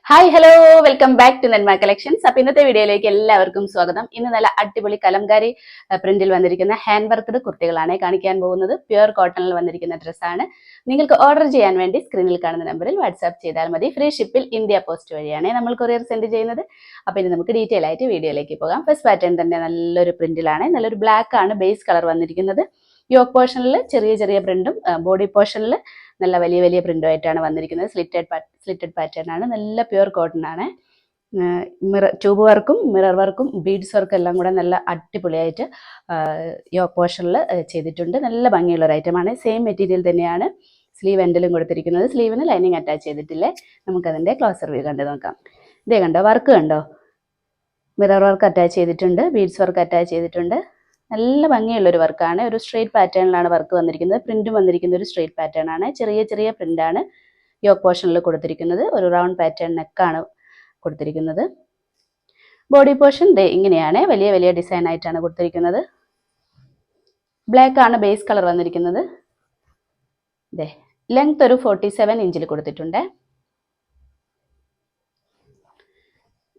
Hi hello welcome back to Nenma collections. അപ്പൊ ഇന്നത്തെ വീഡിയോയിലേക്ക് എല്ലാവർക്കും സ്വാഗതം. ഇന്ന് നല്ല അടിപൊളി കലംകാരി പ്രിന്റിൽ വന്നിരിക്കുന്ന ഹാൻഡ് വർക്ക്ഡ് കുർത്തികളാണ് കാണിക്കാൻ പോകുന്നത്. പ്യുവർ കോട്ടണിൽ വന്നിരിക്കുന്ന ഡ്രസ്സാണ്. നിങ്ങൾക്ക് ഓർഡർ ചെയ്യാൻ വേണ്ടി സ്ക്രീനിൽ കാണുന്ന നമ്പറിൽ വാട്സാപ്പ് ചെയ്താൽ മതി. ഫ്രീ ഷിപ്പിൽ ഇന്ത്യ പോസ്റ്റ് വഴിയാണ് നമ്മൾ കൊറിയർ സെൻഡ് ചെയ്യുന്നത്. അപ്പൊ ഇനി നമുക്ക് ഡീറ്റെയിൽ ആയിട്ട് വീഡിയോയിലേക്ക് പോകാം. ഫസ്റ്റ് പാറ്റേൺ തന്നെ നല്ലൊരു പ്രിന്റിലാണ്. നല്ലൊരു ബ്ലാക്ക് ആണ് ബേസ് കളർ വന്നിരിക്കുന്നത്. യോക്ക് പോർഷനിൽ ചെറിയ ചെറിയ പ്രിന്റും ബോഡി പോർഷനിൽ നല്ല വലിയ വലിയ പ്രിന്റുമായിട്ടാണ് വന്നിരിക്കുന്നത്. സ്ലിറ്റഡ് പാറ്റേൺ ആണ്. നല്ല പ്യുവർ കോട്ടൺ ആണ്. ട്യൂബ് വർക്കും മിറർ വർക്കും ബീഡ്സ് വർക്കും എല്ലാം കൂടെ നല്ല അടിപൊളിയായിട്ട് യോക്ക് പോർഷനിൽ ചെയ്തിട്ടുണ്ട്. നല്ല ഭംഗിയുള്ള ഒരു ഐറ്റമാണ്. സെയിം മെറ്റീരിയൽ തന്നെയാണ് സ്ലീവ് എൻഡിലും കൊടുത്തിരിക്കുന്നത്. സ്ലീവിന് ലൈനിങ് അറ്റാച്ച് ചെയ്തിട്ടില്ലേ. നമുക്കതിൻ്റെ ക്ലോസർ വ്യൂ കണ്ടു നോക്കാം. ഇതേ കണ്ടോ, വർക്ക് കണ്ടോ, മിറർ വർക്ക് അറ്റാച്ച് ചെയ്തിട്ടുണ്ട്, ബീഡ്സ് വർക്ക് അറ്റാച്ച് ചെയ്തിട്ടുണ്ട്. നല്ല ഭംഗിയുള്ളൊരു വർക്കാണ്. ഒരു സ്ട്രെയിറ്റ് പാറ്റേണിലാണ് വർക്ക് വന്നിരിക്കുന്നത്. പ്രിന്റും വന്നിരിക്കുന്ന ഒരു സ്ട്രെയിറ്റ് പാറ്റേൺ ആണ്. ചെറിയ ചെറിയ പ്രിന്റാണ് യോക്ക് പോർഷനിൽ കൊടുത്തിരിക്കുന്നത്. ഒരു റൗണ്ട് പാറ്റേൺ നെക്കാണ് കൊടുത്തിരിക്കുന്നത്. ബോഡി പോർഷൻ ഇങ്ങനെയാണ്, വലിയ വലിയ ഡിസൈൻ ആയിട്ടാണ് കൊടുത്തിരിക്കുന്നത്. ബ്ലാക്ക് ആണ് ബേസ് കളർ വന്നിരിക്കുന്നത്. ലെങ്ത് ഒരു 47 ഇഞ്ചിൽ കൊടുത്തിട്ടുണ്ട്.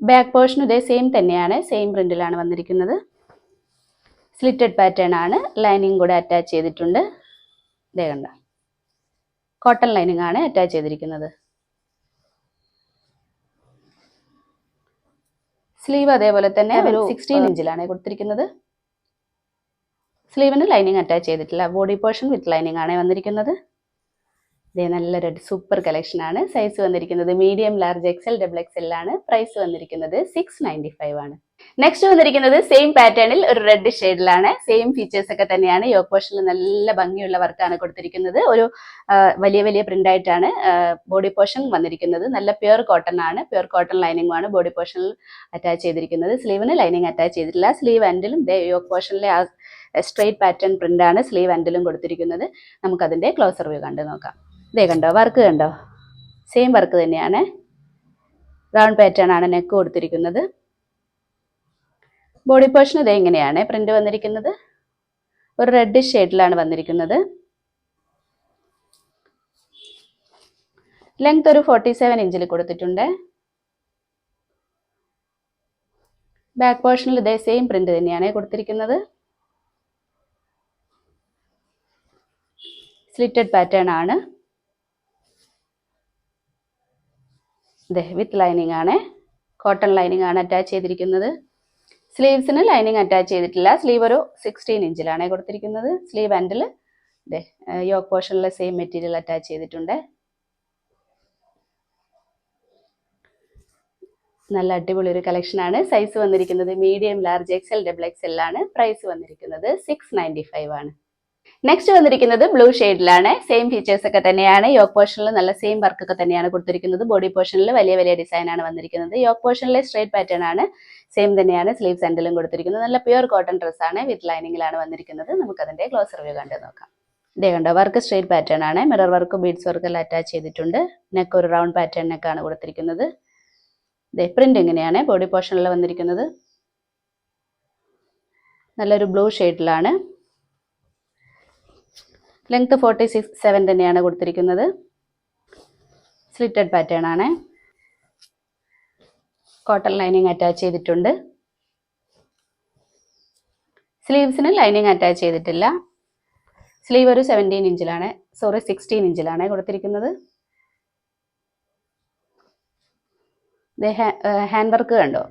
ബാക്ക് പോർഷൻ ഇതേ സെയിം തന്നെയാണ്, സെയിം പ്രിന്റിലാണ് വന്നിരിക്കുന്നത്. സ്ലിറ്റഡ് പാറ്റേൺ ആണ്. ലൈനിങ് കൂടെ അറ്റാച്ച് ചെയ്തിട്ടുണ്ട്. ഇതേ കണ്ട, കോട്ടൺ ലൈനിങ് ആണ് അറ്റാച്ച് ചെയ്തിരിക്കുന്നത്. സ്ലീവ് അതേപോലെ തന്നെ ഒരു 16 ഇഞ്ചിലാണ് കൊടുത്തിരിക്കുന്നത്. സ്ലീവിന് ലൈനിങ് അറ്റാച്ച് ചെയ്തിട്ടില്ല. ബോഡി പോർഷൻ വിത്ത് ലൈനിങ് ആണ് വന്നിരിക്കുന്നത്. ഇതേ നല്ലൊരു സൂപ്പർ കളക്ഷൻ ആണ്. സൈസ് വന്നിരിക്കുന്നത് medium, large, XL, double XL ആണ്. പ്രൈസ് വന്നിരിക്കുന്നത് 695 ആണ്. നെക്സ്റ്റ് വന്നിരിക്കുന്നത് സെയിം പാറ്റേണിൽ ഒരു റെഡ് ഷെയ്ഡിലാണ്. സെയിം ഫീച്ചേഴ്സ് ഒക്കെ തന്നെയാണ്. യോക്ക് പോർഷനിൽ നല്ല ഭംഗിയുള്ള വർക്കാണ് കൊടുത്തിരിക്കുന്നത്. ഒരു വലിയ വലിയ പ്രിന്റ് ആയിട്ടാണ് ബോഡി പോർഷൻ വന്നിരിക്കുന്നത്. നല്ല പ്യുവർ കോട്ടൺ ആണ്. പ്യുവർ കോട്ടൺ ലൈനിങ് ആണ് ബോഡി പോർഷനിൽ അറ്റാച്ച് ചെയ്തിരിക്കുന്നത്. സ്ലീവിന് ലൈനിങ് അറ്റാച്ച് ചെയ്തിട്ടില്ല. സ്ലീവ് എൻഡിലും യോക്ക് പോർഷനിലെ ആ സ്ട്രെയിറ്റ് പാറ്റേൺ പ്രിന്റ് ആണ് സ്ലീവ് എൻഡിലും കൊടുത്തിരിക്കുന്നത്. നമുക്കതിന്റെ ക്ലോസർ വ്യൂ കണ്ടു നോക്കാം. ഇതേ കണ്ടോ, വർക്ക് കണ്ടോ, സെയിം വർക്ക് തന്നെയാണ്. റൗണ്ട് പാറ്റേൺ ആണ് നെക്ക് കൊടുത്തിരിക്കുന്നത്. ബോഡി പോർഷൻ ഇതേ ഇങ്ങനെയാണ് പ്രിന്റ് വന്നിരിക്കുന്നത്. ഒരു റെഡ് ഷെയ്ഡിലാണ് വന്നിരിക്കുന്നത്. ലെങ്ത് ഒരു 47 ഇഞ്ചിൽ കൊടുത്തിട്ടുണ്ട്. ബാക്ക് പോർഷനിൽ ഇതേ സെയിം പ്രിന്റ് തന്നെയാണ് കൊടുത്തിരിക്കുന്നത്. സ്ലിറ്റഡ് പാറ്റേൺ ആണ്. വിത്ത് ലൈനിങ് ആണ്. കോട്ടൺ ലൈനിങ് ആണ് അറ്റാച്ച് ചെയ്തിരിക്കുന്നത്. സ്ലീവ്സിന് ലൈനിങ് അറ്റാച്ച് ചെയ്തിട്ടില്ല. സ്ലീവ് ഒരു 16 ഇഞ്ചിലാണ് കൊടുത്തിരിക്കുന്നത്. സ്ലീവ് എൻഡിൽ യോക്ക് പോർഷനിലെ സെയിം മെറ്റീരിയൽ അറ്റാച്ച് ചെയ്തിട്ടുണ്ട്. നല്ല അടിപൊളി ഒരു കളക്ഷൻ ആണ്. സൈസ് വന്നിരിക്കുന്നത് medium, large, XL, double XL ആണ്. പ്രൈസ് വന്നിരിക്കുന്നത് 695 ആണ്. നെക്സ്റ്റ് വന്നിരിക്കുന്നത് ബ്ലൂ ഷെയ്ഡിലാണ്. സെയിം ഫീച്ചേഴ്സ് ഒക്കെ തന്നെയാണ്. യോക്ക് പോർഷനിൽ നല്ല സെയിം വർക്ക് ഒക്കെ തന്നെയാണ് കൊടുത്തിരിക്കുന്നത്. ബോഡി പോർഷനിൽ വലിയ വലിയ ഡിസൈൻ ആണ് വന്നിരിക്കുന്നത്. യോക്ക് പോർഷനിലെ സ്ട്രെയിറ്റ് പാറ്റേൺ ആണ്. സെയിം തന്നെയാണ് സ്ലീവ്സ് എൻഡിലും കൊടുത്തിരിക്കുന്നത്. നല്ല പ്യുവർ കോട്ടൺ ഡ്രസ്സാണ്. വിത്ത് ലൈനിങ്ങിലാണ് വന്നിരിക്കുന്നത്. നമുക്കതിന്റെ ക്ലോസർ വ്യൂ കണ്ടു നോക്കാം. ഇതേ കണ്ടോ, വർക്ക് സ്ട്രെയിറ്റ് പാറ്റേൺ ആണ്. മിറർ വർക്കും ബീഡ്സ് വർക്കും എല്ലാം അറ്റാച്ച് ചെയ്തിട്ടുണ്ട്. നെക്ക് ഒരു റൗണ്ട് പാറ്റേൺ നെക്കാണ് കൊടുത്തിരിക്കുന്നത്. പ്രിന്റ് ഇങ്ങനെയാണ് ബോഡി പോർഷനിൽ വന്നിരിക്കുന്നത്. നല്ലൊരു ബ്ലൂ ഷെയ്ഡിലാണ്. ലെങ്ത് 47 തന്നെയാണ് കൊടുത്തിരിക്കുന്നത്. സ്ലിറ്റഡ് പാറ്റേൺ ആണ്. കോട്ടൺ ലൈനിങ് അറ്റാച്ച് ചെയ്തിട്ടുണ്ട്. സ്ലീവ്സിന് ലൈനിങ് അറ്റാച്ച് ചെയ്തിട്ടില്ല. സ്ലീവ് ഒരു 16 ഇഞ്ചിലാണ് കൊടുത്തിരിക്കുന്നത്. ഹാൻഡ് വർക്ക് കണ്ടോ,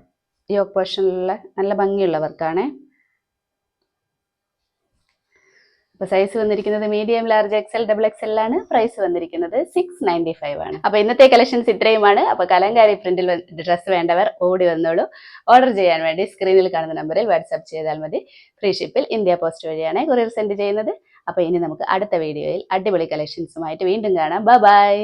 യോക്ക് പോർഷനിലുള്ള നല്ല ഭംഗിയുള്ള വർക്കാണ്. അപ്പോൾ സൈസ് വന്നിരിക്കുന്നത് medium, large, XL, double XL ആണ്. പ്രൈസ് വന്നിരിക്കുന്നത് 695 ആണ്. അപ്പോൾ ഇന്നത്തെ കളക്ഷൻസ് ഇത്രയുമാണ്. അപ്പോൾ കലങ്കാരി പ്രിന്റിൽ ഡ്രസ്സ് വേണ്ടവർ ഓടി വന്നോളൂ. ഓർഡർ ചെയ്യാൻ വേണ്ടി സ്ക്രീനിൽ കാണുന്ന നമ്പറിൽ വാട്സാപ്പ് ചെയ്താൽ മതി. ഫ്രീ ഷിപ്പിൽ ഇന്ത്യ പോസ്റ്റ് വഴിയാണ് കൊറിയർ സെൻഡ് ചെയ്യുന്നത്. അപ്പോൾ ഇനി നമുക്ക് അടുത്ത വീഡിയോയിൽ അടിപൊളി കളക്ഷൻസുമായിട്ട് വീണ്ടും കാണാം. ബൈ.